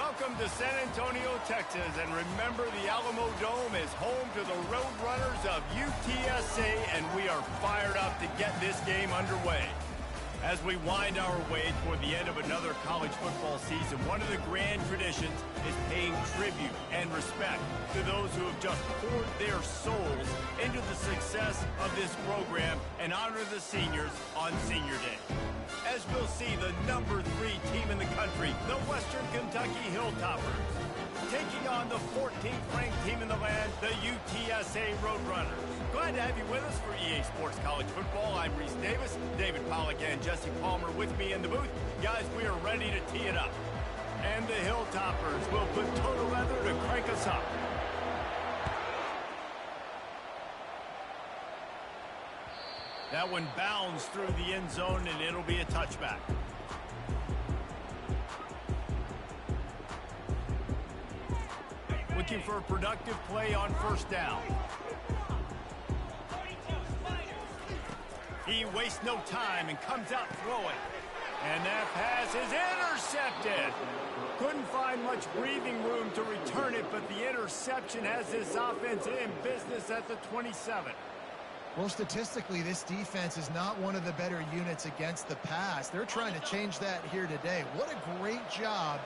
Welcome to San Antonio, Texas, and remember the Alamo Dome is home to the Roadrunners of UTSA, and we are fired up to get this game underway. As we wind our way toward the end of another college football season, one of the grand traditions is paying tribute and respect to those who have just poured their souls into the success of this program and honor the seniors on Senior Day. As we'll see the number 3 team in the country, the Western Kentucky Hilltoppers, taking on the 14th ranked team in the land, the UTSA Roadrunners. Glad to have you with us for EA Sports College Football. I'm Reese Davis, David Pollack and Jesse Palmer with me in the booth. Guys, we are ready to tee it up. And the Hilltoppers will put total leather to crank us up. That one bounds through the end zone, and it'll be a touchback. Looking for a productive play on first down. He wastes no time and comes out throwing. And that pass is intercepted. Couldn't find much breathing room to return it, but the interception has this offense in business at the 27. Well, statistically, this defense is not one of the better units against the pass. They're trying to change that here today. What a great job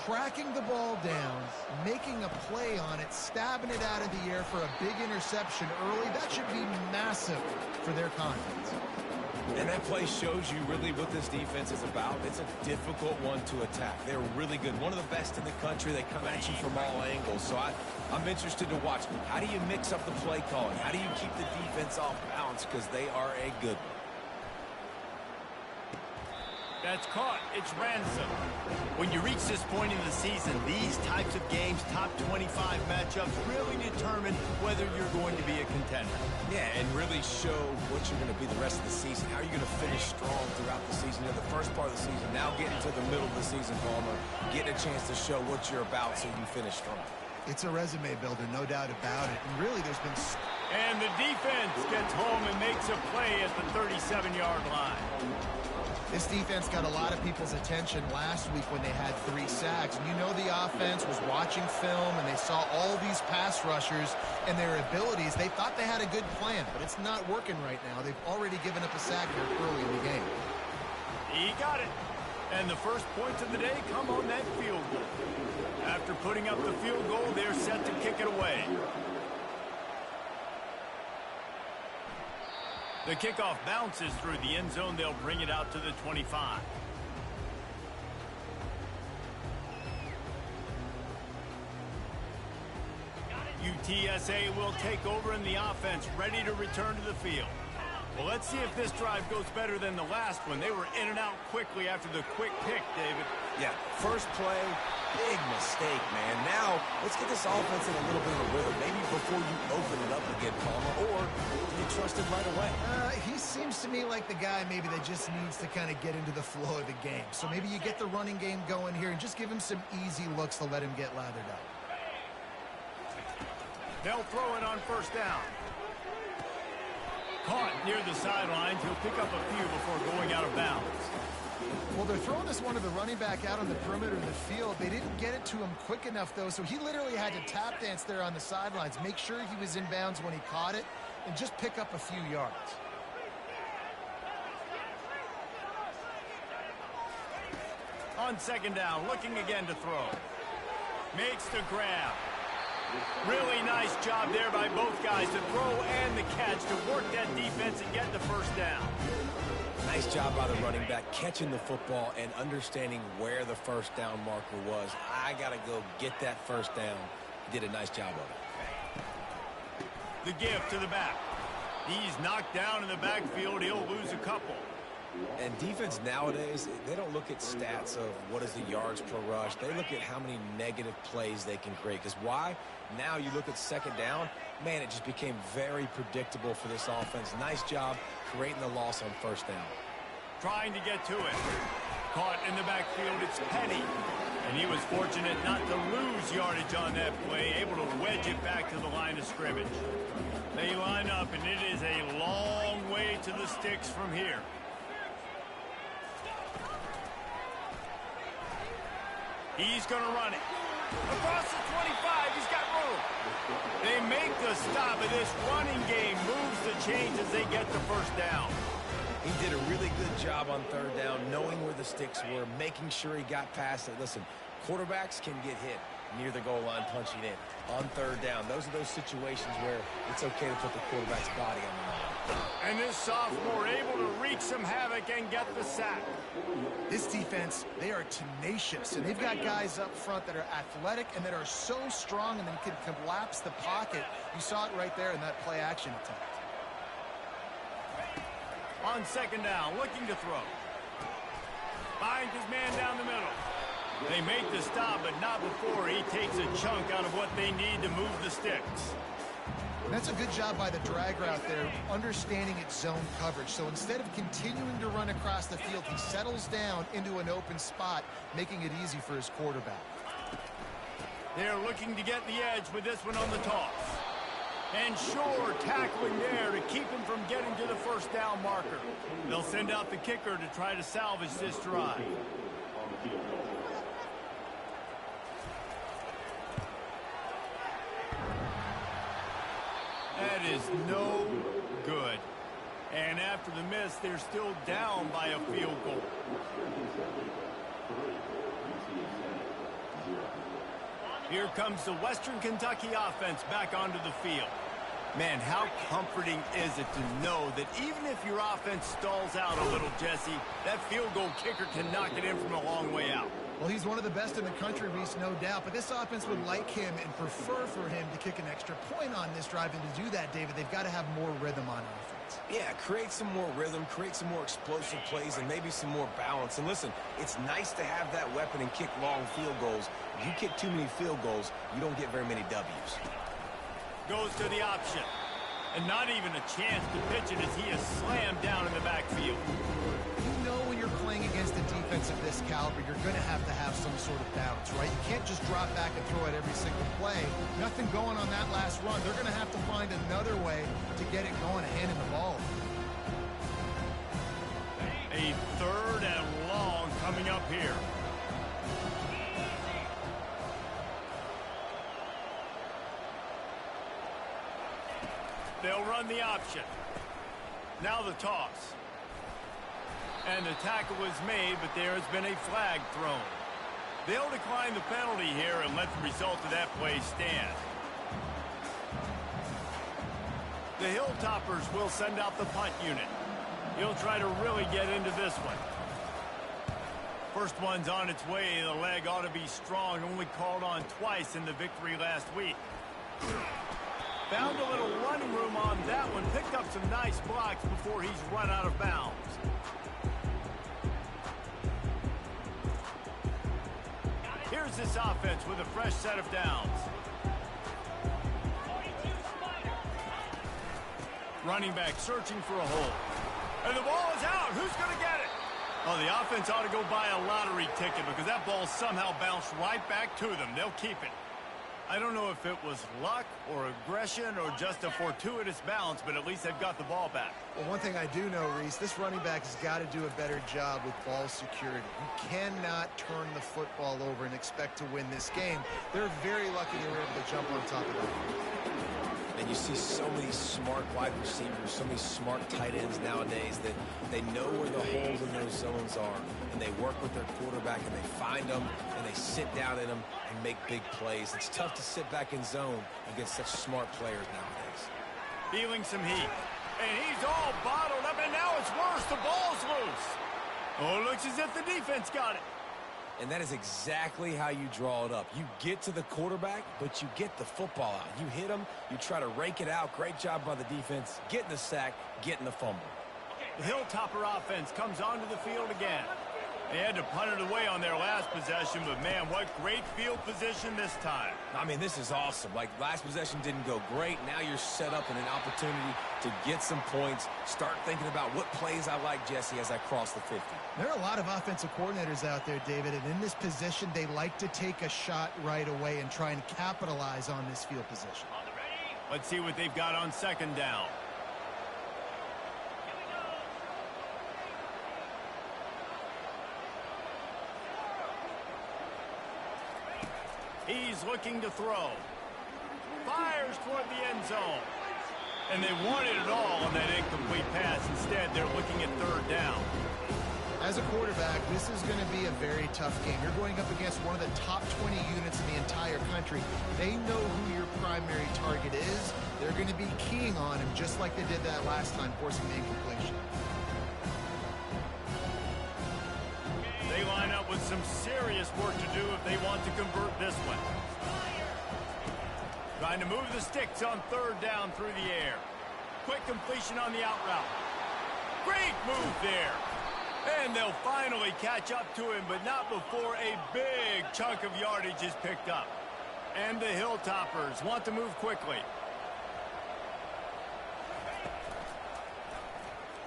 tracking the ball down, making a play on it, stabbing it out of the air for a big interception early. That should be massive for their confidence. And that play shows you really what this defense is about. It's a difficult one to attack. They're really good. One of the best in the country. They come at you from all angles. So I'm interested to watch. How do you mix up the play calling? How do you keep the defense off balance? Because they are a good one. That's caught. It's Ransom. When you reach this point in the season, these types of games, top 25 matchups, really determine whether you're going to be a contender. Yeah, and really show what you're going to be the rest of the season. How are you going to finish strong throughout the season? You know, the first part of the season, now getting to the middle of the season, Palmer, getting a chance to show what you're about so you can finish strong. It's a resume builder, no doubt about it. And really, there's been... And the defense gets home and makes a play at the 37-yard line. This defense got a lot of people's attention last week when they had 3 sacks. And you know the offense was watching film, and they saw all these pass rushers and their abilities. They thought they had a good plan, but it's not working right now. They've already given up a sack here early in the game. He got it. And the first points of the day come on that field goal. After putting up the field goal, they're set to kick it away. The kickoff bounces through the end zone. They'll bring it out to the 25. UTSA will take over in the offense, ready to return to the field. Well, let's see if this drive goes better than the last one. They were in and out quickly after the quick pick, David. Yeah, first play, big mistake, man. Now, let's get this offense in a little bit of a rhythm. Maybe before you open it up again, Palmer, or do you trust him right away? He seems to me like the guy maybe that just needs to kind of get into the flow of the game. So maybe you get the running game going here and just give him some easy looks to let him get lathered up. They'll throw it on first down. Caught near the sidelines. He'll pick up a few before going out of bounds. Well, they're throwing this one to the running back out on the perimeter of the field. They didn't get it to him quick enough, though, so he literally had to tap dance there on the sidelines, make sure he was in bounds when he caught it, and just pick up a few yards. On second down, looking again to throw. Makes the grab. Really nice job there by both guys to throw and the catch to work that defense and get the first down. Nice job by the running back catching the football and understanding where the first down marker was. I got to go get that first down. He did a nice job of it. The give to the back. He's knocked down in the backfield. He'll lose a couple. And defense nowadays, they don't look at stats of what is the yards per rush. They look at how many negative plays they can create. Because why? Now you look at second down, man, it just became very predictable for this offense. Nice job creating the loss on first down. Trying to get to it. Caught in the backfield, it's Petty. And he was fortunate not to lose yardage on that play, able to wedge it back to the line of scrimmage. They line up, and it is a long way to the sticks from here. He's going to run it. Across the 25, he's got room. They make the stop, and this running game moves the chains as they get the first down. He did a really good job on third down, knowing where the sticks were, making sure he got past it. Listen, quarterbacks can get hit near the goal line punching in. On third down, those are those situations where it's okay to put the quarterback's body on the line. And this sophomore able to wreak some havoc and get the sack. This defense, they are tenacious, and they've got guys up front that are athletic and that are so strong and then can collapse the pocket. You saw it right there in that play-action attempt. On second down, looking to throw. Finds his man down the middle. They make the stop, but not before he takes a chunk out of what they need to move the sticks. That's a good job by the drag route there, understanding its zone coverage. So instead of continuing to run across the field, he settles down into an open spot, making it easy for his quarterback. They're looking to get the edge with this one on the toss. And sure, tackling there to keep him from getting to the first down marker. They'll send out the kicker to try to salvage this drive. That is no good. And after the miss, they're still down by a field goal. Here comes the Western Kentucky offense back onto the field. Man, how comforting is it to know that even if your offense stalls out a little, Jesse, that field goal kicker can knock it in from a long way out. Well, he's one of the best in the country, Reese, no doubt. But this offense would like him and prefer for him to kick an extra point on this drive. And to do that, David, they've got to have more rhythm on offense. Yeah, create some more rhythm, create some more explosive plays, and maybe some more balance. And listen, it's nice to have that weapon and kick long field goals. If you kick too many field goals, you don't get very many W's. Goes to the option. And not even a chance to pitch it as he is slammed down in the backfield. You know when you're playing against a defense of this caliber, you're going to have some sort of balance, right? You can't just drop back and throw it every single play. Nothing going on that last run. They're going to have to find another way to get it going, handing the ball. A third and long coming up here. They'll run the option. Now the toss. And the tackle was made, but there has been a flag thrown. They'll decline the penalty here and let the result of that play stand. The Hilltoppers will send out the punt unit. He'll try to really get into this one. First one's on its way. The leg ought to be strong. Only called on twice in the victory last week. Found a little running room on that one. Picked up some nice blocks before he's run out of bounds. Here's this offense with a fresh set of downs. Running back searching for a hole. And the ball is out. Who's going to get it? Oh, the offense ought to go buy a lottery ticket because that ball somehow bounced right back to them. They'll keep it. I don't know if it was luck or aggression or just a fortuitous bounce, but at least they've got the ball back. Well, one thing I do know, Reese, this running back has got to do a better job with ball security. You cannot turn the football over and expect to win this game. They're very lucky they were able to jump on top of that. And you see so many smart wide receivers, so many smart tight ends nowadays that they know where the holes in those zones are, and they work with their quarterback, and they find them, and they sit down in them and make big plays. It's tough to sit back in zone against such smart players nowadays. Feeling some heat. And he's all bottled up, and now it's worse. The ball's loose. Oh, it looks as if the defense got it. And that is exactly how you draw it up. You get to the quarterback, but you get the football out. You hit him, you try to rake it out. Great job by the defense. Getting the sack, getting the fumble. The Hilltopper offense comes onto the field again. They had to punt it away on their last possession, but man, what great field position this time. I mean, this is awesome. Like, last possession didn't go great. Now you're set up in an opportunity to get some points. Start thinking about what plays I like, Jesse, as I cross the 50. There are a lot of offensive coordinators out there, David, and in this position, they like to take a shot right away and try and capitalize on this field position. Let's see what they've got on second down. He's looking to throw. Fires toward the end zone. And they wanted it all on that incomplete pass. Instead, they're looking at third down. As a quarterback, this is going to be a very tough game. You're going up against one of the top 20 units in the entire country. They know who your primary target is. They're going to be keying on him just like they did that last time, forcing the incompletion. They line up with some serious work to do if they want to convert this one. Trying to move the sticks on third down through the air. Quick completion on the out route. Great move there. And they'll finally catch up to him, but not before a big chunk of yardage is picked up. And the Hilltoppers want to move quickly.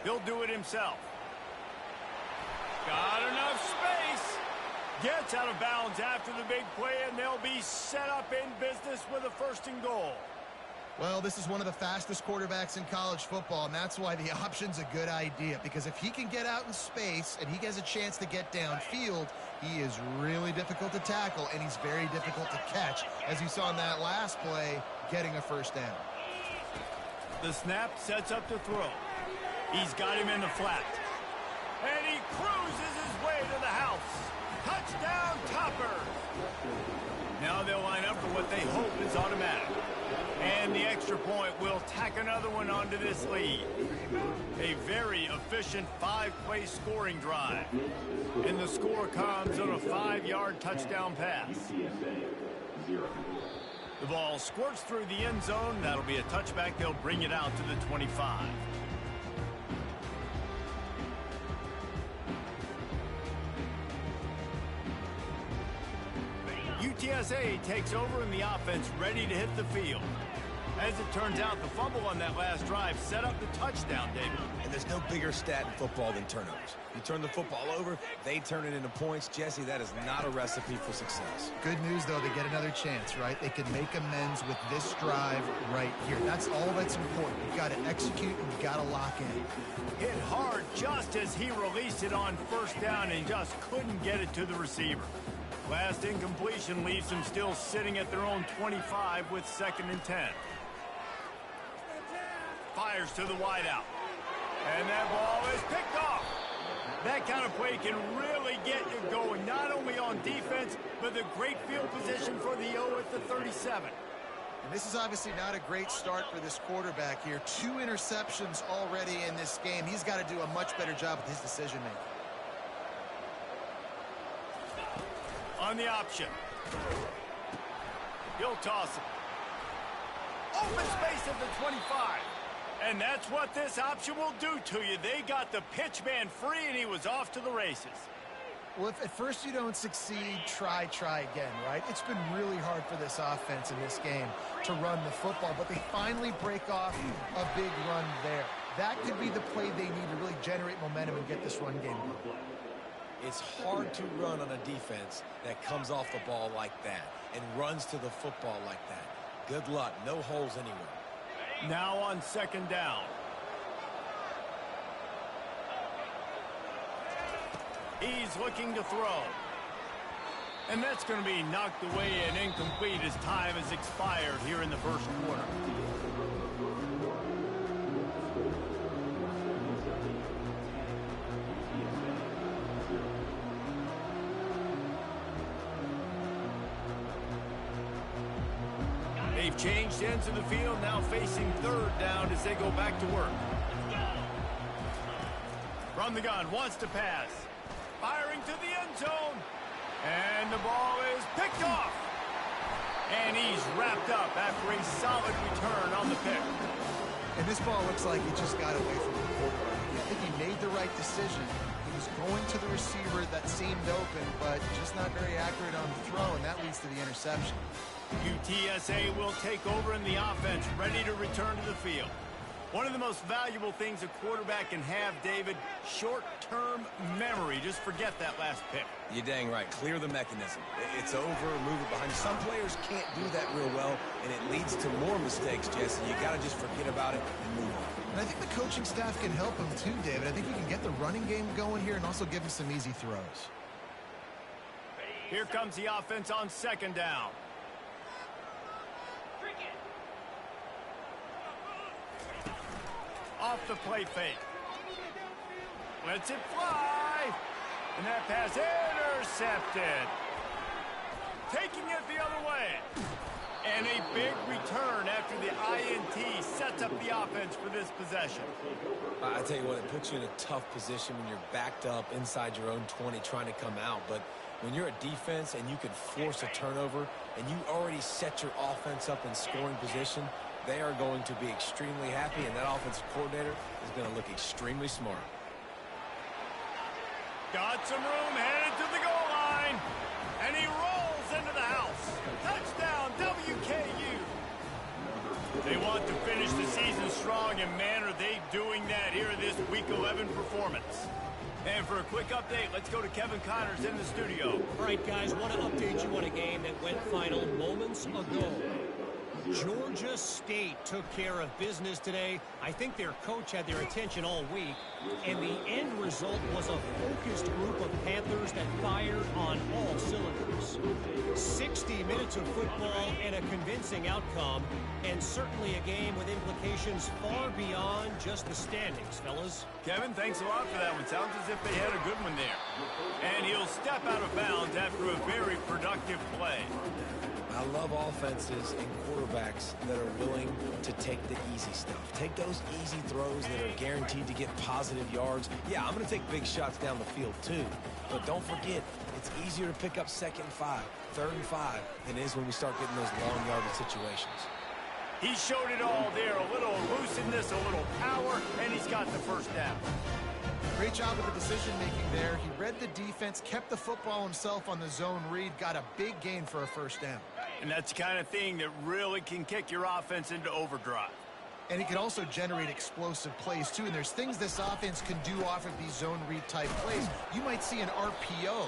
He'll do it himself. Got enough space. Gets out of bounds after the big play, and they'll be set up in business with a 1st and goal. Well, this is one of the fastest quarterbacks in college football, and that's why the option's a good idea. Because if he can get out in space and he has a chance to get downfield, he is really difficult to tackle, and he's very difficult to catch. As you saw in that last play, getting a 1st down. The snap sets up to throw. He's got him in the flat. And he cruises his way to the house. Touchdown, Toppers! Now they'll line up for what they hope is automatic. And the extra point will tack another one onto this lead. A very efficient 5-play scoring drive. And the score comes on a 5-yard touchdown pass. The ball squirts through the end zone. That'll be a touchback. They'll bring it out to the 25. UTSA takes over in the offense, ready to hit the field. As it turns out, the fumble on that last drive set up the touchdown, David. And there's no bigger stat in football than turnovers. You turn the football over, they turn it into points. Jesse, that is not a recipe for success. Good news, though, they get another chance, right? They can make amends with this drive right here. That's all that's important. You've got to execute and you've got to lock in. Hit hard just as he released it on 1st down and just couldn't get it to the receiver. Last incompletion leaves them still sitting at their own 25 with 2nd and 10. Fires to the wideout. And that ball is picked off. That kind of play can really get you going, not only on defense, but the great field position for the O at the 37. And this is obviously not a great start for this quarterback here. 2 interceptions already in this game. He's got to do a much better job with his decision-making. On the option. He'll toss it. Open space at the 25. And that's what this option will do to you. They got the pitch man free, and he was off to the races. Well, if at first you don't succeed, try again, right? It's been really hard for this offense in this game to run the football, but they finally break off a big run there. That could be the play they need to really generate momentum and get this run game going. It's hard to run on a defense that comes off the ball like that and runs to the football like that. Good luck. No holes anywhere. Now on 2nd down. He's looking to throw. And that's going to be knocked away and incomplete as time has expired here in the 1st quarter. They've changed ends of the field, now facing 3rd down as they go back to work. From the gun, wants to pass. Firing to the end zone. And the ball is picked off. And he's wrapped up after a solid return on the pick. And this ball looks like it just got away from the quarterback. I think he made the right decision. He was going to the receiver that seemed open, but just not very accurate on the throw, and that leads to the interception. UTSA will take over in the offense, ready to return to the field. One of the most valuable things a quarterback can have, David, short-term memory. Just forget that last pick. You're dang right. Clear the mechanism. It's over, move it behind you. Some players can't do that real well, and it leads to more mistakes, Jesse. You got to just forget about it and move on. And I think the coaching staff can help him too, David. I think he can get the running game going here and also give him some easy throws. Here comes the offense on 2nd down. Off the play fake. Lets it fly. And that pass intercepted. Taking it the other way. And a big return after the INT sets up the offense for this possession. I tell you what, it puts you in a tough position when you're backed up inside your own 20 trying to come out. But when you're a defense and you can force a turnover and you already set your offense up in scoring position, they are going to be extremely happy, and that offensive coordinator is going to look extremely smart. Got some room, headed to the goal line, and he rolls into the house. Touchdown, WKU. They want to finish the season strong, and man, are they doing that here in this Week 11 performance. And for a quick update, let's go to Kevin Connors in the studio. All right, guys, want to update you on a game that went final moments ago. Georgia State took care of business today. I think their coach had their attention all week, and the end result was a focused group of Panthers that fired on all cylinders. 60 minutes of football and a convincing outcome, and certainly a game with implications far beyond just the standings, fellas. Kevin, thanks a lot for that one. Sounds as if they had a good one there. And he'll step out of bounds after a very productive play. I love offenses and quarterbacks that are willing to take the easy stuff. Take those easy throws that are guaranteed to get positive yards. Yeah, I'm going to take big shots down the field too. But don't forget, it's easier to pick up 2nd and 5, 3rd and 5 than it is when we start getting those long yardage situations. He showed it all there. A little elusiveness, a little power, and he's got the first down. Great job with the decision-making there. He read the defense, kept the football himself on the zone read, got a big gain for a first down. And that's the kind of thing that really can kick your offense into overdrive. And he can also generate explosive plays, too. And there's things this offense can do off of these zone read-type plays. You might see an RPO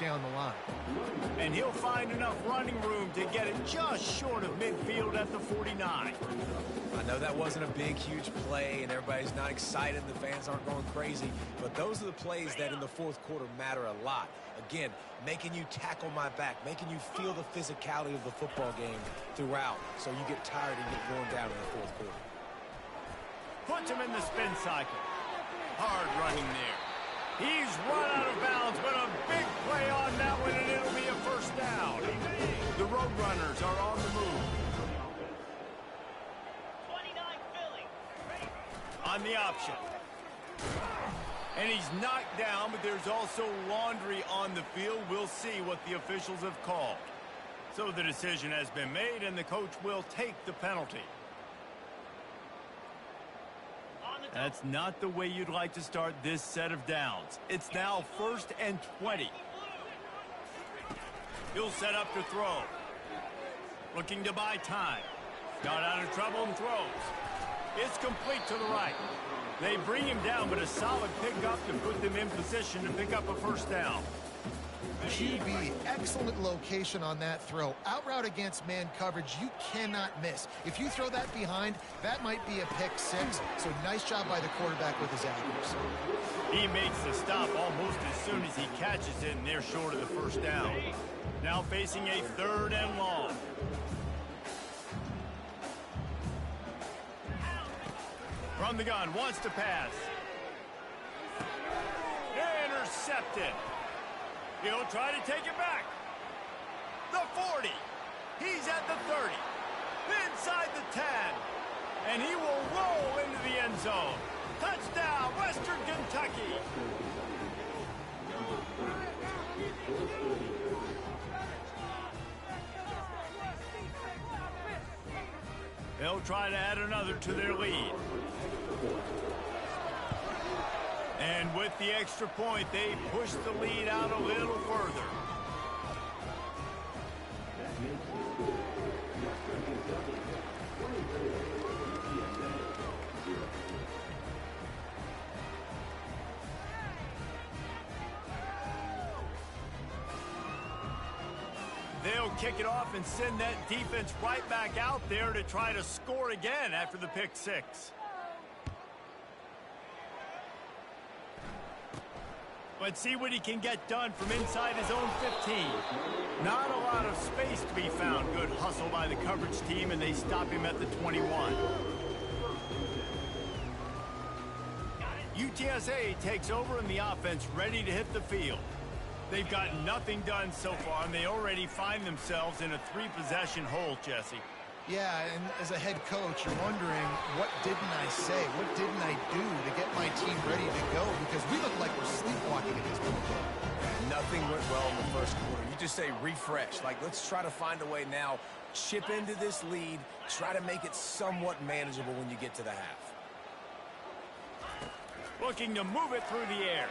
down the line. And he'll find enough running room to get it just short of midfield at the 49. I know that wasn't a big, huge play, and everybody's not excited. The fans aren't going crazy. But those are the plays that in the fourth quarter matter a lot. Again, making you tackle my back, making you feel the physicality of the football game throughout, so you get tired and get worn down in the fourth quarter. Puts him in the spin cycle. Hard running there. He's run out of bounds, but a big play on that one, and it'll be a first down. The Roadrunners are on the move. 29 Philly. On the option. And he's knocked down, but there's also laundry on the field. We'll see what the officials have called. So the decision has been made, and the coach will take the penalty. That's not the way you'd like to start this set of downs. It's now 1st and 20. He'll set up to throw. Looking to buy time. Got out of trouble and throws. It's complete to the right. They bring him down, but a solid pickup to put them in position to pick up a first down. QB, excellent location on that throw. Out route against man coverage, you cannot miss. If you throw that behind, that might be a pick 6. So nice job by the quarterback with his accuracy. He makes the stop almost as soon as he catches it, and they're short of the first down. Now facing a 3rd and long. From the gun, wants to pass. Intercepted. He'll try to take it back. The 40. He's at the 30. Inside the 10. And he will roll into the end zone. Touchdown, Western Kentucky. They'll try to add another to their lead. And with the extra point, they push the lead out a little further. They'll kick it off and send that defense right back out there to try to score again after the pick 6. Let's see what he can get done from inside his own 15. Not a lot of space to be found. Good hustle by the coverage team, and they stop him at the 21. UTSA takes over in the offense, ready to hit the field. They've got nothing done so far, and they already find themselves in a 3-possession hole, Jesse. Yeah, and as a head coach, you're wondering, what didn't I say? What didn't I do to get my team ready to go? Because we look like we're sleepwalking at this point. Nothing went well in the first quarter. You just say refresh. Like, let's try to find a way now. Chip into this lead. Try to make it somewhat manageable when you get to the half. Looking to move it through the air.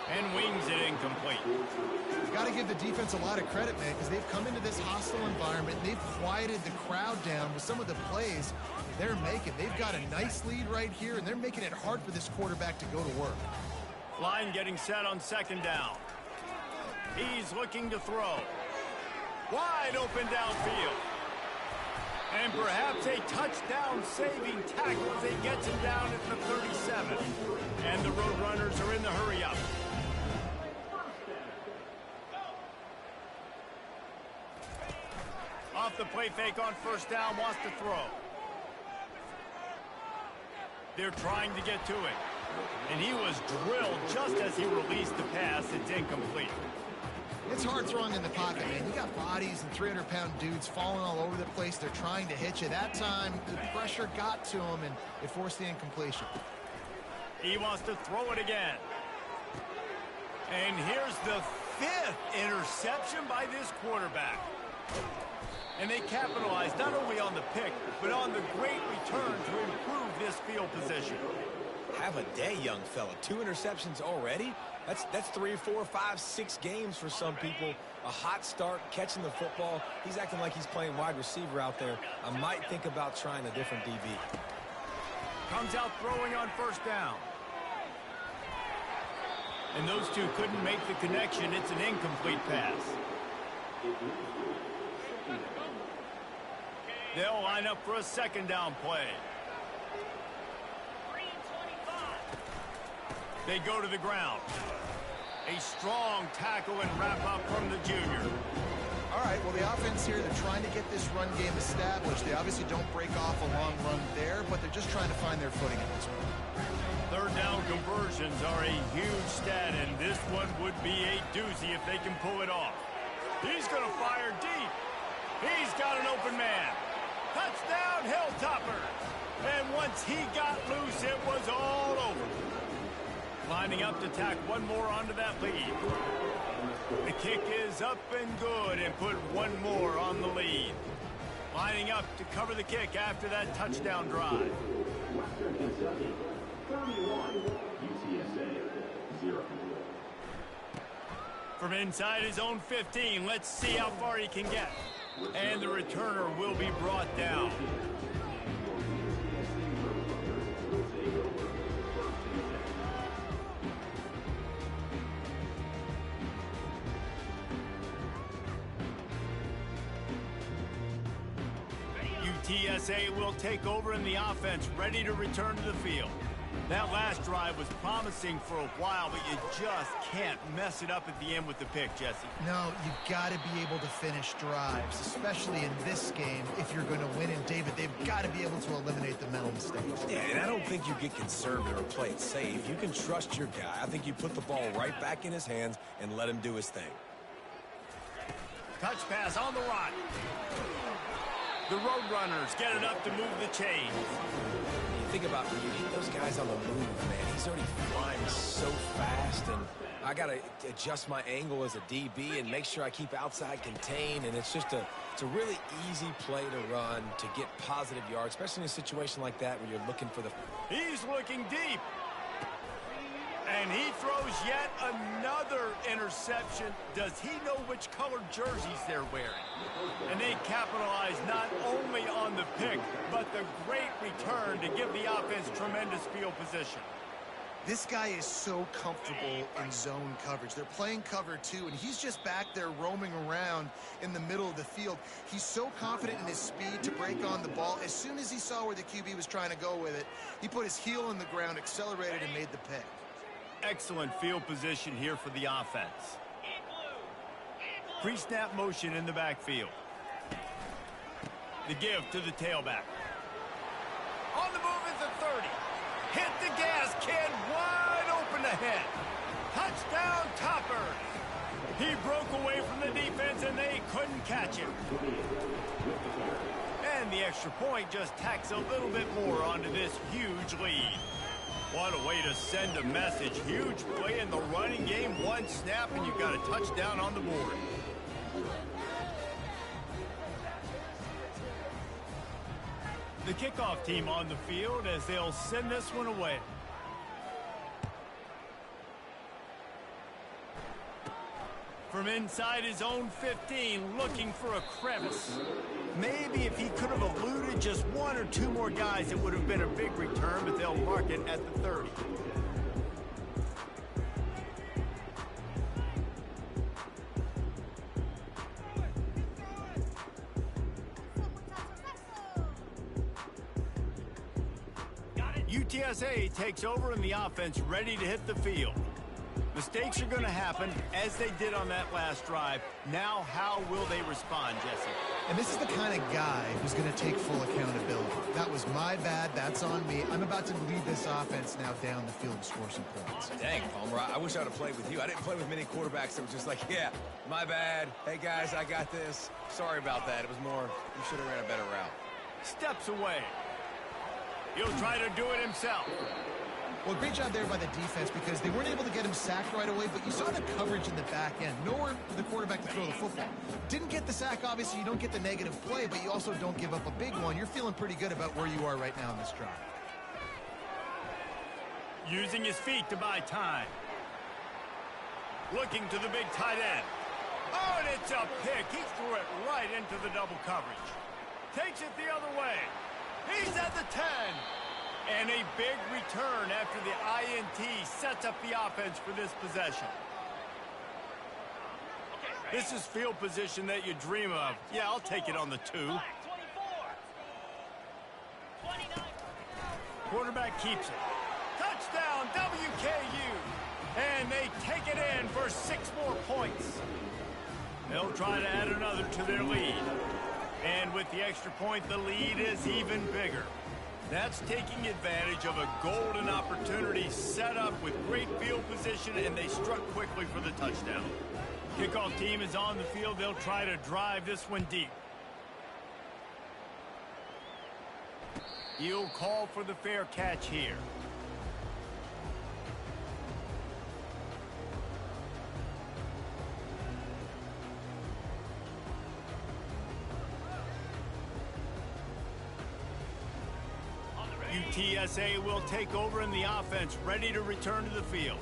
And wings it incomplete. You've got to give the defense a lot of credit, man, because they've come into this hostile environment. They've quieted the crowd down with some of the plays they're making. They've got a nice lead right here, and they're making it hard for this quarterback to go to work. Line getting set on 2nd down. He's looking to throw. Wide open downfield. And perhaps a touchdown-saving tackle as he gets him down at the 37. And the Roadrunners are in the hurry-up. Off the play fake on 1st down, wants to throw. They're trying to get to it. And he was drilled just as he released the pass. It's incomplete. It's hard throwing in the pocket, man. You got bodies and 300-pound dudes falling all over the place. They're trying to hit you. That time, the pressure got to him, and it forced the incompletion. He wants to throw it again. And here's the 5th interception by this quarterback. And they capitalized not only on the pick, but on the great return to improve this field position. Have a day, young fella. 2 interceptions already? That's 3, 4, 5, 6 games for some people. A hot start, catching the football. He's acting like he's playing wide receiver out there. I might think about trying a different DB. Comes out throwing on 1st down. And those two couldn't make the connection. It's an incomplete pass. They'll line up for a 2nd down play. They go to the ground. A strong tackle and wrap up from the junior. All right, well, the offense here, they're trying to get this run game established. They obviously don't break off a long run there, but they're just trying to find their footing at this point. 3rd down conversions are a huge stat, and this one would be a doozy if they can pull it off. He's going to fire deep. He's got an open man. Touchdown, Hilltoppers. And once he got loose, it was all over. Lining up to tack one more onto that lead. The kick is up and good and put one more on the lead. Lining up to cover the kick after that touchdown drive. From inside his own 15, let's see how far he can get. And the returner will be brought down. UTSA will take over in the offense, ready to return to the field. That last drive was promising for a while, but you just can't mess it up at the end with the pick, Jesse. No, you've got to be able to finish drives, especially in this game. If you're going to win, and David, they've got to be able to eliminate the mental mistakes. Yeah, and I don't think you get conservative or play it safe. You can trust your guy. I think you put the ball right back in his hands and let him do his thing. Touch pass on the run. The Roadrunners get it up to move the chains. Think about when you hit those guys on the move, man. He's already flying so fast, and I got to adjust my angle as a DB and make sure I keep outside contained, and it's a really easy play to run to get positive yards, especially in a situation like that where you're looking for the... He's looking deep. And he throws yet another interception. Does he know which colored jerseys they're wearing? And they capitalize not only on the pick, but the great return to give the offense tremendous field position. This guy is so comfortable in zone coverage. They're playing cover 2, and he's just back there roaming around in the middle of the field. He's so confident in his speed to break on the ball. As soon as he saw where the QB was trying to go with it, he put his heel in the ground, accelerated, and made the pick. Excellent field position here for the offense. Pre-snap motion in the backfield. The give to the tailback. On the move is the 30. Hit the gas, kid. Wow! ahead. Touchdown, Toppers! He broke away from the defense, and they couldn't catch him. And the extra point just tacks a little bit more onto this huge lead. What a way to send a message. Huge play in the running game. One snap, and you've got a touchdown on the board. The kickoff team on the field as they'll send this one away. From inside his own 15, looking for a crevice. Maybe if he could have eluded just one or two more guys, it would have been a big return, but they'll mark it at the 30. UTSA takes over and the offense ready to hit the field. Mistakes are going to happen, as they did on that last drive. Now, how will they respond, Jesse? And this is the kind of guy who's going to take full accountability. That was my bad. That's on me. I'm about to lead this offense now down the field and score some points. Dang, Palmer, I wish I would have played with you. I didn't play with many quarterbacks that were just like, yeah, my bad. Hey, guys, I got this. Sorry about that. It was more, you should have ran a better route. Steps away. He'll try to do it himself. Well, great job there by the defense because they weren't able to get him sacked right away, but you saw the coverage in the back end. Nowhere for the quarterback to throw the football. Didn't get the sack, obviously. You don't get the negative play, but you also don't give up a big one. You're feeling pretty good about where you are right now in this drive. Using his feet to buy time. Looking to the big tight end. Oh, and it's a pick. He threw it right into the double coverage. Takes it the other way. He's at the 10. And a big return after the INT sets up the offense for this possession. This is field position that you dream of. Yeah, I'll take it on the 2. Quarterback keeps it. Touchdown, WKU. And they take it in for 6 more points. They'll try to add another to their lead. And with the extra point, the lead is even bigger. That's taking advantage of a golden opportunity set up with great field position, and they struck quickly for the touchdown. Kickoff team is on the field. They'll try to drive this one deep. He'll call for the fair catch here. UTSA will take over in the offense, ready to return to the field.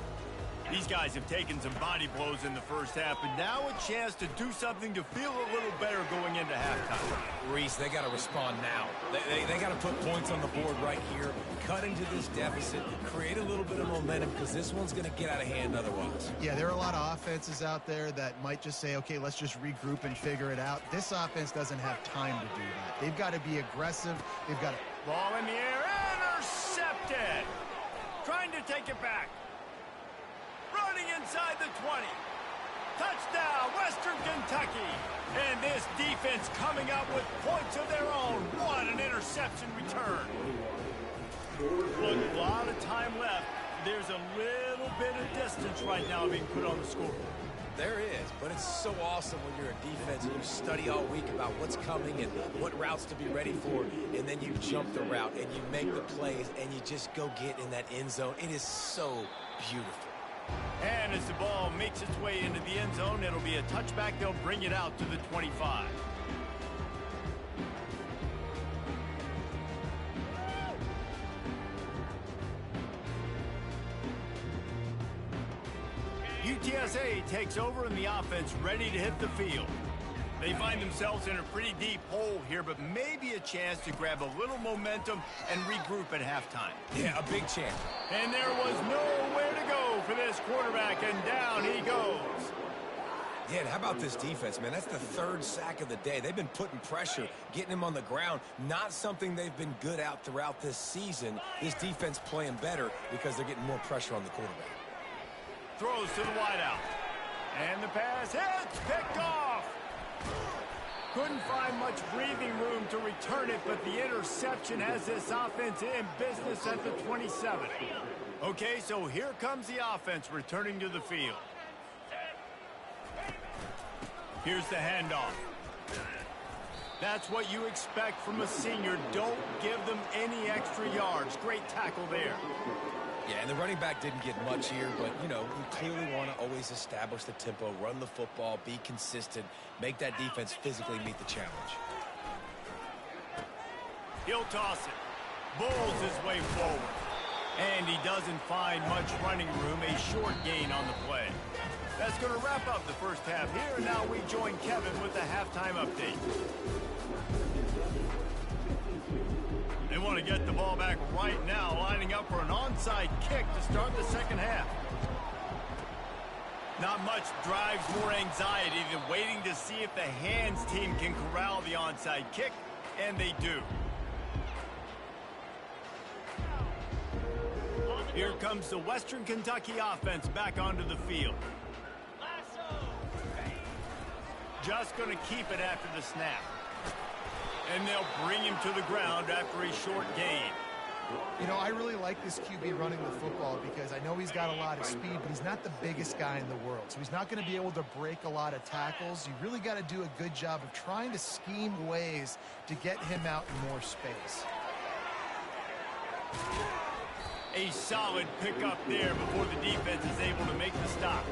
These guys have taken some body blows in the first half, but now a chance to do something to feel a little better going into halftime. Reese, they got to respond now. They got to put points on the board right here, cut into this deficit, create a little bit of momentum, because this one's going to get out of hand otherwise. Yeah, there are a lot of offenses out there that might just say, okay, let's just regroup and figure it out. This offense doesn't have time to do that. They've got to be aggressive. They've got to... Ball in the air, intercepted. Trying to take it back. Running inside the 20. Touchdown, Western Kentucky. And this defense coming up with points of their own. What an interception return. Look, a lot of time left. There's a little bit of distance right now being put on the scoreboard. There is, but it's so awesome when you're a defense and you study all week about what's coming and what routes to be ready for, and then you jump the route and you make the plays and you just go get in that end zone. It is so beautiful. And as the ball makes its way into the end zone, it'll be a touchback. They'll bring it out to the 25. UTSA takes over in the offense, ready to hit the field. They find themselves in a pretty deep hole here, but maybe a chance to grab a little momentum and regroup at halftime. Yeah, a big chance. And there was nowhere to go for this quarterback, and down he goes. Yeah, and how about this defense, man? That's the 3rd sack of the day. They've been putting pressure, getting him on the ground. Not something they've been good at throughout this season. This defense playing better because they're getting more pressure on the quarterback. Throws to the wideout. And the pass hits, picked off. Couldn't find much breathing room to return it, but the interception has this offense in business at the 27. Okay, so here comes the offense returning to the field. Here's the handoff. That's what you expect from a senior. Don't give them any extra yards. Great tackle there. Yeah, and the running back didn't get much here, but, you know, you clearly want to always establish the tempo, run the football, be consistent, make that defense physically meet the challenge. He'll toss it. Bowls his way forward. And he doesn't find much running room, a short gain on the play. That's going to wrap up the first half here. And now we join Kevin with the halftime update. They want to get the ball back right now, lining up for an onside kick to start the second half. Not much drives more anxiety than waiting to see if the hands team can corral the onside kick, and they do. Here comes the Western Kentucky offense back onto the field. Just going to keep it after the snap. And they'll bring him to the ground after a short gain. You know, I really like this QB running the football because I know he's got a lot of speed, but he's not the biggest guy in the world. So he's not going to be able to break a lot of tackles. You really got to do a good job of trying to scheme ways to get him out in more space. A solid pickup there before the defense is able to make the stop.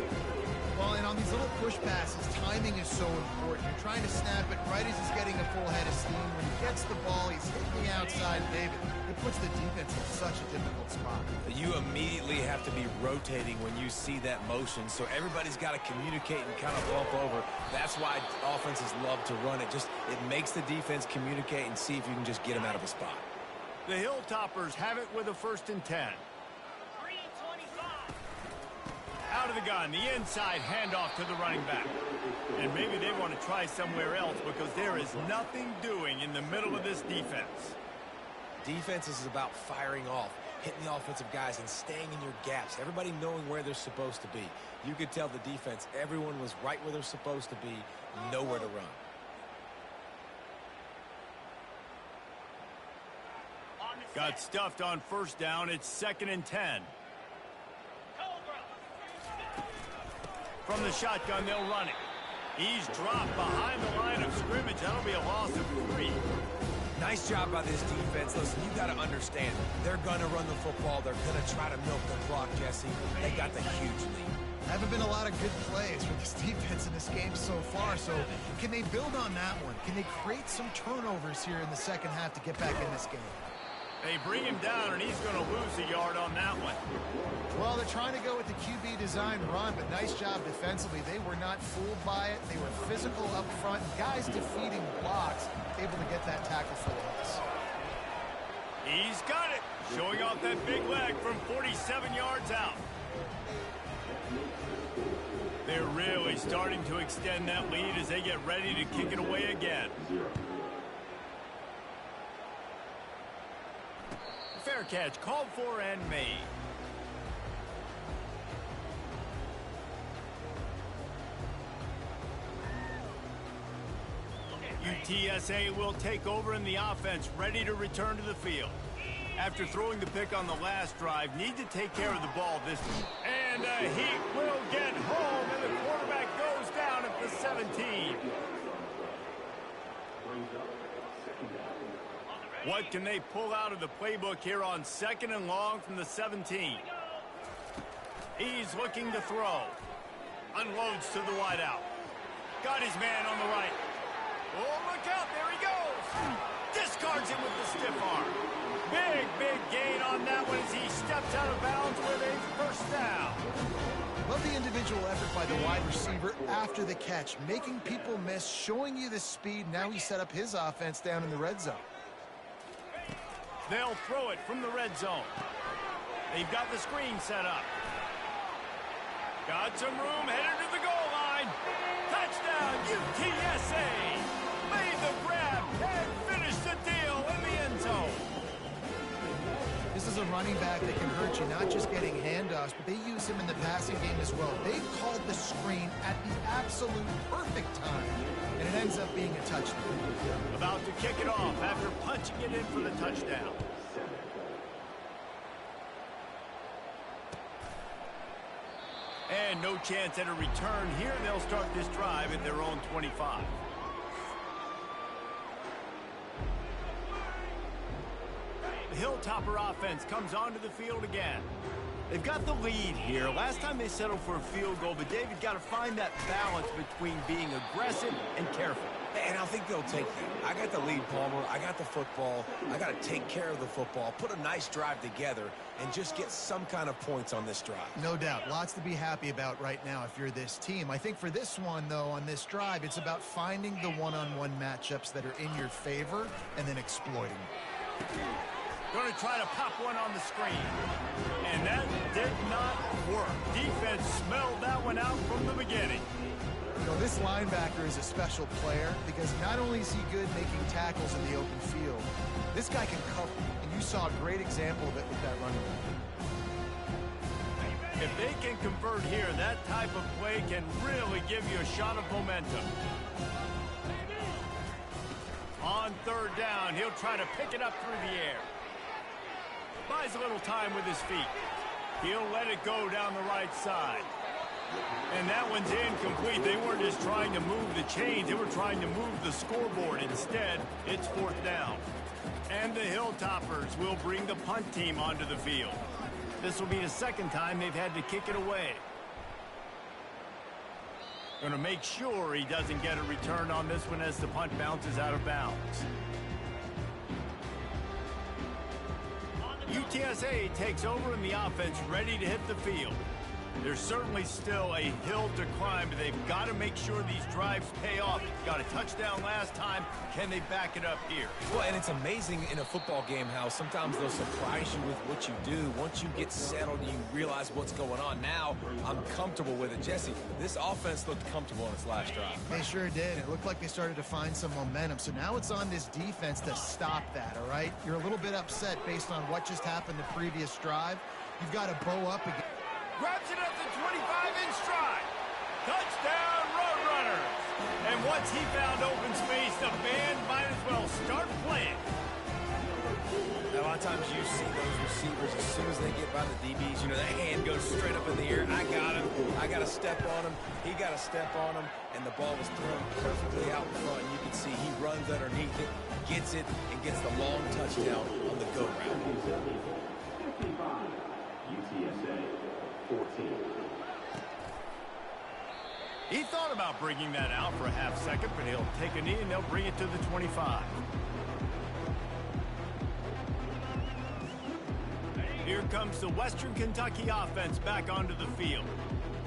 Well, and on these little push passes, timing is so important. You're trying to snap it right as he's getting a full head of steam. When he gets the ball, he's hitting the outside, David. It puts the defense in such a difficult spot. You immediately have to be rotating when you see that motion, so everybody's got to communicate and kind of bump over. That's why offenses love to run it. It makes the defense communicate and see if you can just get them out of a spot. The Hilltoppers have it with a 1st and 10. Out of the gun, the inside handoff to the running back. And maybe they want to try somewhere else because there is nothing doing in the middle of this defense. Defense is about firing off, hitting the offensive guys and staying in your gaps. Everybody knowing where they're supposed to be. You could tell the defense, everyone was right where they're supposed to be, nowhere to run. Got stuffed on 1st down. It's 2nd and 10. From the shotgun, they'll run it. He's dropped behind the line of scrimmage. That'll be a loss of 3. Nice job by this defense. Listen, you got to understand, they're going to run the football. They're going to try to milk the clock, Jesse. They got the huge lead. Haven't been a lot of good plays for this defense in this game so far, so can they build on that one? Can they create some turnovers here in the second half to get back in this game? They bring him down, and he's going to lose a yard on that one. Well, they're trying to go with the QB design run, but nice job defensively. They were not fooled by it. They were physical up front. Guys defeating blocks, able to get that tackle for loss. He's got it, showing off that big leg from 47 yards out. They're really starting to extend that lead as they get ready to kick it away again. Fair catch called for and made. UTSA will take over in the offense, ready to return to the field. After throwing the pick on the last drive, need to take care of the ball this time. And he will get home, and the quarterback goes down at the 17. What can they pull out of the playbook here on 2nd and long from the 17? He's looking to throw. Unloads to the wideout. Got his man on the right. Oh, look out, there he goes. Discards him with the stiff arm. Big gain on that one as he steps out of bounds with a 1st down. Love the individual effort by the wide receiver after the catch, making people miss, showing you the speed. Now he set up his offense down in the red zone. They'll throw it from the red zone. They've got the screen set up. Got some room, headed to the goal line. Touchdown, UTSA. Made the grab and finished the deal in the end zone. This is a running back that can hurt you, not just getting handoffs, but they use him in the passing game as well. They've called the screen at the absolute perfect time, and it ends up being a touchdown. About to kick it off after punching it in for the touchdown. And no chance at a return here. They'll start this drive at their own 25. The Hilltopper offense comes onto the field again. They've got the lead here. Last time they settled for a field goal, but David got to find that balance between being aggressive and careful. And I think they'll take that. I got the lead, Palmer. I got the football. I got to take care of the football, put a nice drive together, and just get some kind of points on this drive. No doubt. Lots to be happy about right now if you're this team. I think for this one, though, on this drive, it's about finding the one-on-one matchups that are in your favor and then exploiting them. Going to try to pop one on the screen. And that did not work. Defense smelled that one out from the beginning. You know, this linebacker is a special player because not only is he good making tackles in the open field, this guy can cover. And you saw a great example of it with that running back. If they can convert here, that type of play can really give you a shot of momentum. On third down, he'll try to pick it up through the air. Buys a little time with his feet. He'll let it go down the right side. And that one's incomplete. They weren't just trying to move the chains. They were trying to move the scoreboard. Instead, it's fourth down. And the Hilltoppers will bring the punt team onto the field. This will be the second time they've had to kick it away. Going to make sure he doesn't get a return on this one as the punt bounces out of bounds. UTSA takes over in the offense, ready to hit the field. There's certainly still a hill to climb, but they've got to make sure these drives pay off. Got a touchdown last time. Can they back it up here? Well, and it's amazing in a football game how sometimes they'll surprise you with what you do. Once you get settled, you realize what's going on. Now, I'm comfortable with it. Jesse, this offense looked comfortable on its last drive. They sure did. It looked like they started to find some momentum. So now it's on this defense to stop that, all right? You're a little bit upset based on what just happened the previous drive. You've got to bow up again. Grabs it at the 25 in stride. Touchdown, Roadrunners. And once he found open space, the band might as well start playing. Now, a lot of times you see those receivers, as soon as they get by the DBs, you know, that hand goes straight up in the air. I got him. I got to step on him. He got to step on him. And the ball was thrown perfectly out in front. You can see he runs underneath it, gets it, and gets the long touchdown on the go route. 55, UTSA. 14. He thought about bringing that out for a half second, but he'll take a knee and they'll bring it to the 25. Here comes the Western Kentucky offense back onto the field.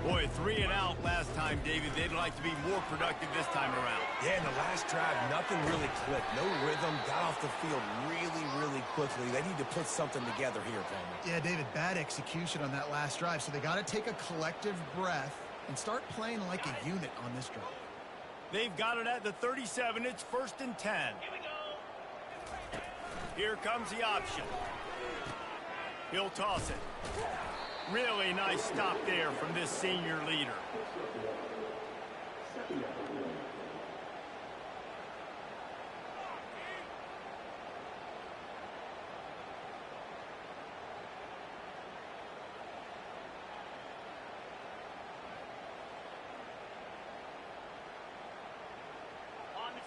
Boy, 3 and out last time, David. They'd like to be more productive this time around. Yeah, in the last drive, nothing really clicked. No rhythm, got off the field really quickly. They need to put something together here, Palmer. Yeah, David, bad execution on that last drive. So they got to take a collective breath and start playing like a unit on this drive. They've got it at the 37. It's 1st and 10. Here we go. Here comes the option. He'll toss it. Really nice stop there from this senior leader.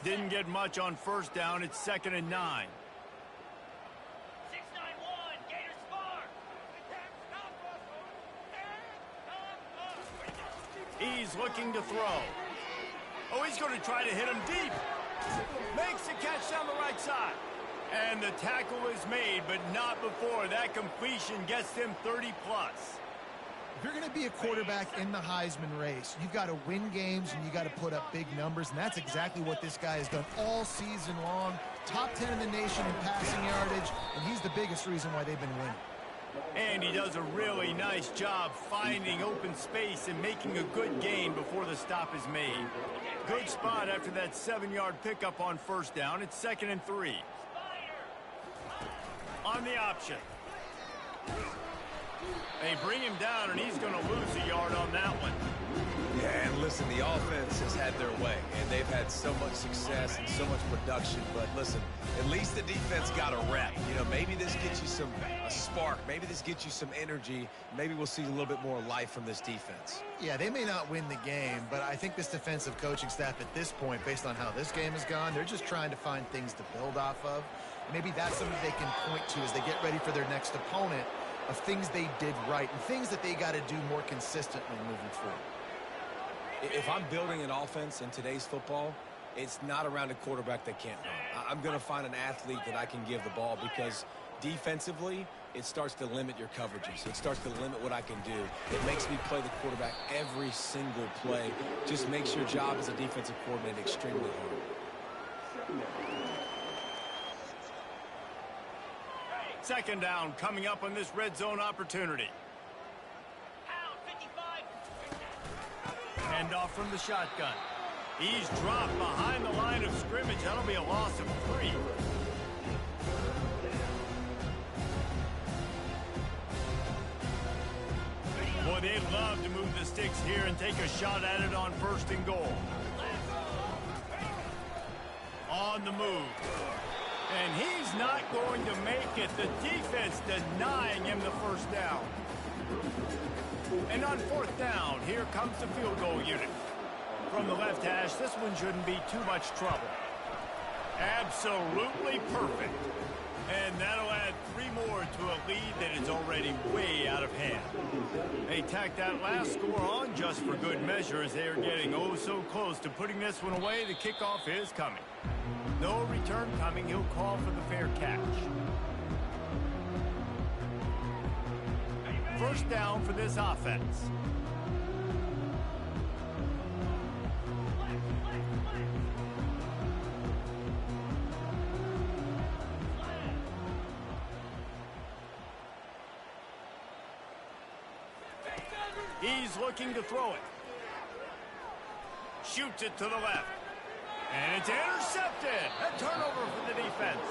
Didn't get much on first down. It's 2nd and 9. He's looking to throw. Oh, he's going to try to hit him deep. Makes the catch down the right side. And the tackle is made, but not before. That completion gets them 30+. If you're going to be a quarterback in the Heisman race, you've got to win games and you got to put up big numbers, and that's exactly what this guy has done all season long. Top 10 in the nation in passing yardage, and he's the biggest reason why they've been winning. And he does a really nice job finding open space and making a good gain before the stop is made. Good spot after that 7-yard pickup on first down. It's 2nd and 3. On the option. They bring him down, and he's going to lose a yard on that one. Yeah, and Listen, the offense has had their way, and they've had so much success and so much production. But listen, at least the defense got a rep. You know, maybe this gets you a spark. Maybe this gets you some energy. Maybe we'll see a little bit more life from this defense. Yeah, they may not win the game, but I think this defensive coaching staff at this point, based on how this game has gone, they're just trying to find things to build off of. Maybe that's something they can point to as they get ready for their next opponent, of things they did right and things that they got to do more consistently moving forward. If I'm building an offense in today's football, it's not around a quarterback that can't run. I'm going to find an athlete that I can give the ball, because defensively, it starts to limit your coverages. It starts to limit what I can do. It makes me play the quarterback every single play. Just makes your job as a defensive coordinator extremely hard. Second down coming up on this red zone opportunity. Hand off from the shotgun. He's dropped behind the line of scrimmage. That'll be a loss of 3. Boy, they'd love to move the sticks here and take a shot at it on 1st and goal. On the move. And he's not going to make it. The defense denying him the 1st down. And on 4th down, here comes the field goal unit. From the left hash, this one shouldn't be too much trouble. Absolutely perfect. And that'll add 3 more to a lead that is already way out of hand. They tack that last score on just for good measure, as they are getting oh so close to putting this one away. The kickoff is coming. No return coming. He'll call for the fair catch. 1st down for this offense. He's looking to throw it. Shoots it to the left. And it's intercepted. A turnover for the defense.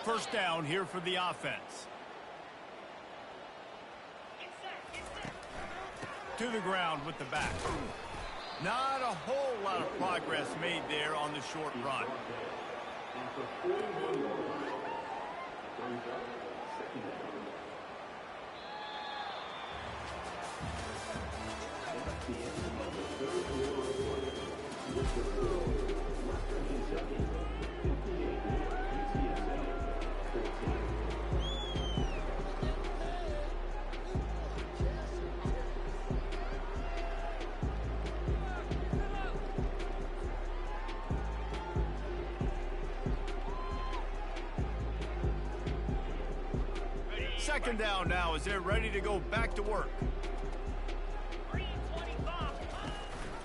First down here for the offense. To the ground with the back. Not a whole lot of progress made there on the short run. Second down now as they're ready to go back to work.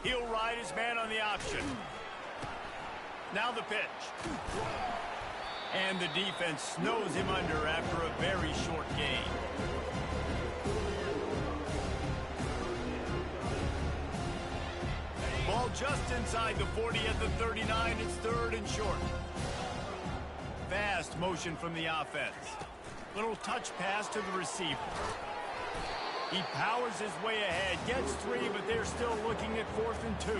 He'll ride his man on the option. Now the pitch. And the defense snows him under after a very short gain. Ball just inside the 40 at the 39. It's 3rd and short. Fast motion from the offense. Little touch pass to the receiver. He powers his way ahead, gets 3, but they're still looking at 4th and 2.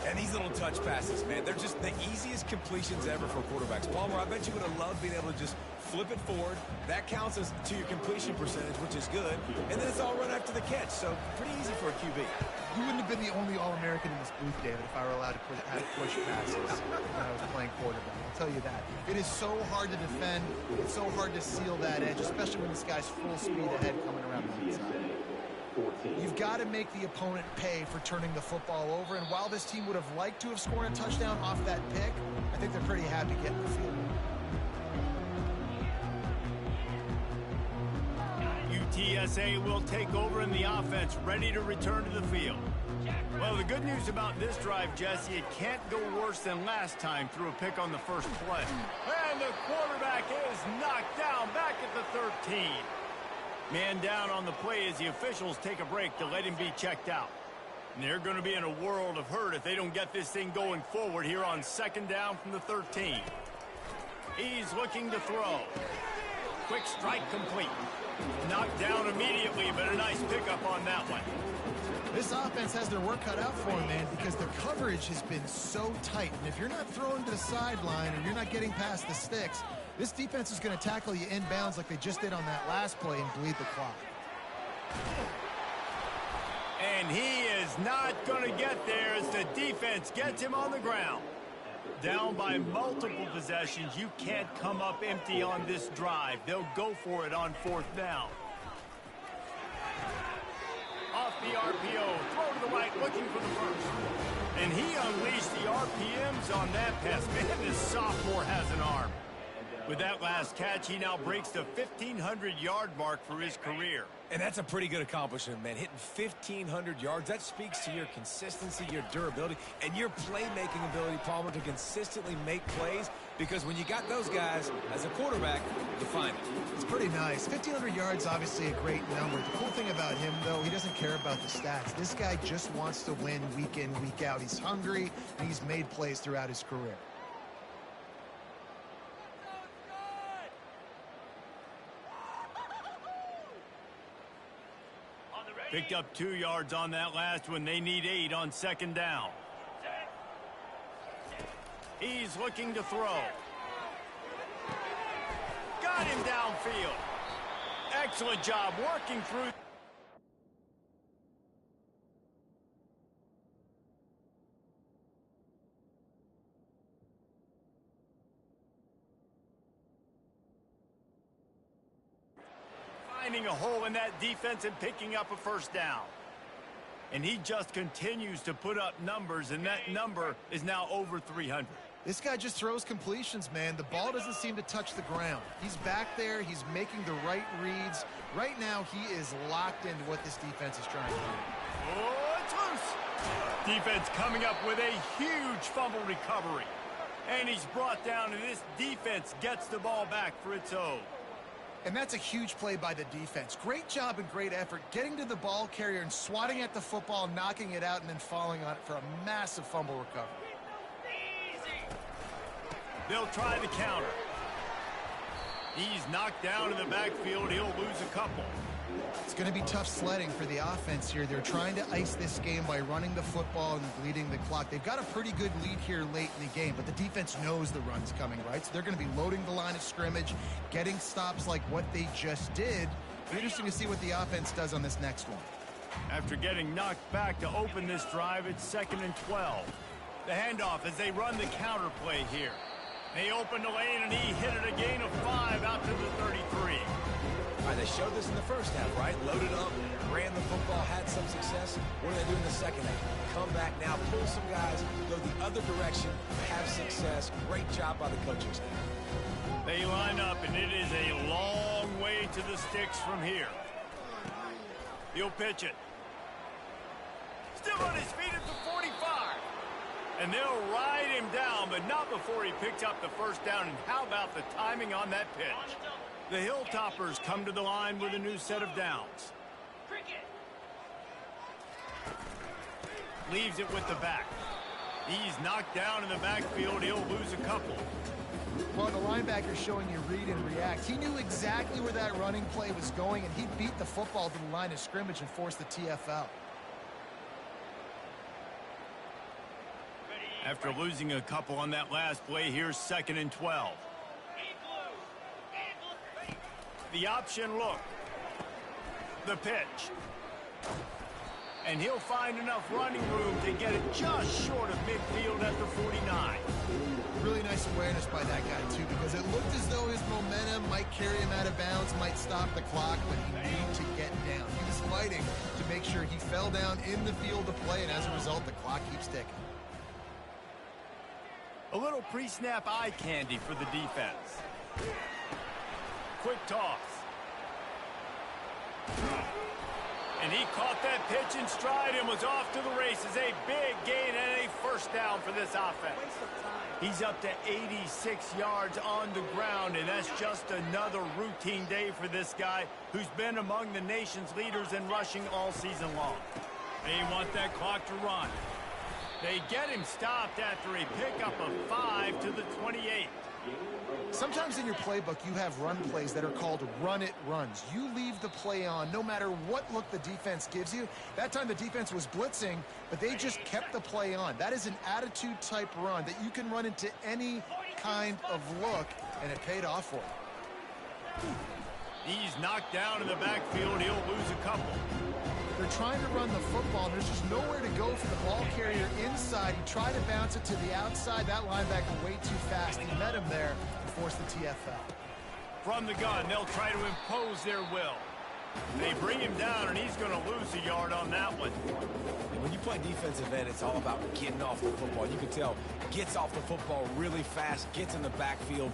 And these little touch passes, man, they're just the easiest completions ever for quarterbacks. Palmer, I bet you would have loved being able to just flip it forward. That counts as to your completion percentage, which is good. And then it's all run after the catch, so pretty easy for a QB. You wouldn't have been the only All-American in this booth, David, if I were allowed to push passes when I was playing quarterback. I'll tell you that. It is so hard to defend. It's so hard to seal that edge, especially when this guy's full speed ahead coming around the inside. You've got to make the opponent pay for turning the football over, and while this team would have liked to have scored a touchdown off that pick, I think they're pretty happy getting the field. UTSA will take over in the offense, ready to return to the field. Well, the good news about this drive, Jesse, it can't go worse than last time through a pick on the first play. And the quarterback is knocked down back at the 13. Man down on the play as the officials take a break to let him be checked out. And they're going to be in a world of hurt if they don't get this thing going forward here on 2nd down from the 13. He's looking to throw. quick strike complete. Knocked down immediately, but a nice pickup on that one. This offense has their work cut out for them, man, because the coverage has been so tight. And if you're not throwing to the sideline or you're not getting past the sticks, this defense is going to tackle you inbounds like they just did on that last play and bleed the clock. And he is not going to get there as the defense gets him on the ground. Down by multiple possessions, you can't come up empty on this drive. They'll go for it on 4th down. Off the RPO, throw to the right, looking for the first. And he unleashed the RPMs on that pass. Man, this sophomore has an arm. With that last catch, he now breaks the 1,500-yard mark for his career. And that's a pretty good accomplishment, man. Hitting 1,500 yards, that speaks to your consistency, your durability, and your playmaking ability, Palmer, to consistently make plays. Because when you got those guys, as a quarterback, you find it. It's pretty nice. 1,500 yards, obviously a great number. The cool thing about him, though, he doesn't care about the stats. This guy just wants to win week in, week out. He's hungry, and he's made plays throughout his career. Picked up 2 yards on that last one. They need 8 on 2nd down. He's looking to throw. Got him downfield. Excellent job working through. Finding a hole in that defense and picking up a 1st down. And he just continues to put up numbers, and that number is now over 300. This guy just throws completions, man. The ball doesn't seem to touch the ground. He's back there. He's making the right reads. Right now, he is locked into what this defense is trying to do. Oh, it's loose. Defense coming up with a huge fumble recovery. And he's brought down, and this defense gets the ball back for its own. And that's a huge play by the defense. Great job and great effort getting to the ball carrier and swatting at the football, knocking it out, and then falling on it for a massive fumble recovery. They'll try the counter. He's knocked down in the backfield. He'll lose a couple. It's going to be tough sledding for the offense here. They're trying to ice this game by running the football and bleeding the clock. They've got a pretty good lead here late in the game, but the defense knows the run's coming, right? So they're going to be loading the line of scrimmage, getting stops like what they just did. Interesting to see what the offense does on this next one. After getting knocked back to open this drive, it's 2nd and 12. The handoff as they run the counter play here. They opened the lane, and he hit it a gain of 5 out to the 33. All right, they showed this in the first half, right? Loaded up, ran the football, had some success. What do they do in the second half? Come back now, pull some guys, go the other direction, have success. Great job by the coaching staff. They line up, and it is a long way to the sticks from here. He'll pitch it. Still on his feet at the 45. And they'll ride him down, but not before he picks up the 1st down. And how about the timing on that pitch? The Hilltoppers come to the line with a new set of downs. Leaves it with the back. He's knocked down in the backfield. He'll lose a couple. Well, the linebacker's showing you read and react. He knew exactly where that running play was going, and he beat the football to the line of scrimmage and forced the TFL. After losing a couple on that last play, here's 2nd and 12. The option look. The pitch. And he'll find enough running room to get it just short of midfield at the 49. Really nice awareness by that guy, too, because it looked as though his momentum might carry him out of bounds, might stop the clock, but he needed to get down. He was fighting to make sure he fell down in the field of play, and as a result, the clock keeps ticking. A little pre-snap eye candy for the defense. Quick toss. And he caught that pitch in stride and was off to the races. A big gain and a 1st down for this offense. He's up to 86 yards on the ground, and that's just another routine day for this guy who's been among the nation's leaders in rushing all season long. They want that clock to run. They get him stopped after a pickup of 5 to the 28. Sometimes in your playbook, you have run plays that are called run-it runs. You leave the play on no matter what look the defense gives you. That time the defense was blitzing, but they just kept the play on. That is an attitude-type run that you can run into any kind of look, and it paid off for him. He's knocked down in the backfield. He'll lose a couple. They're trying to run the football, and there's just nowhere to go for the ball carrier inside. He tried to bounce it to the outside. That linebacker way too fast. He met him there and forced the TFL. From the gun, they'll try to impose their will. They bring him down, and he's going to lose a yard on that one. And when you play defensive end, it's all about getting off the football. You can tell, gets off the football really fast, gets in the backfield,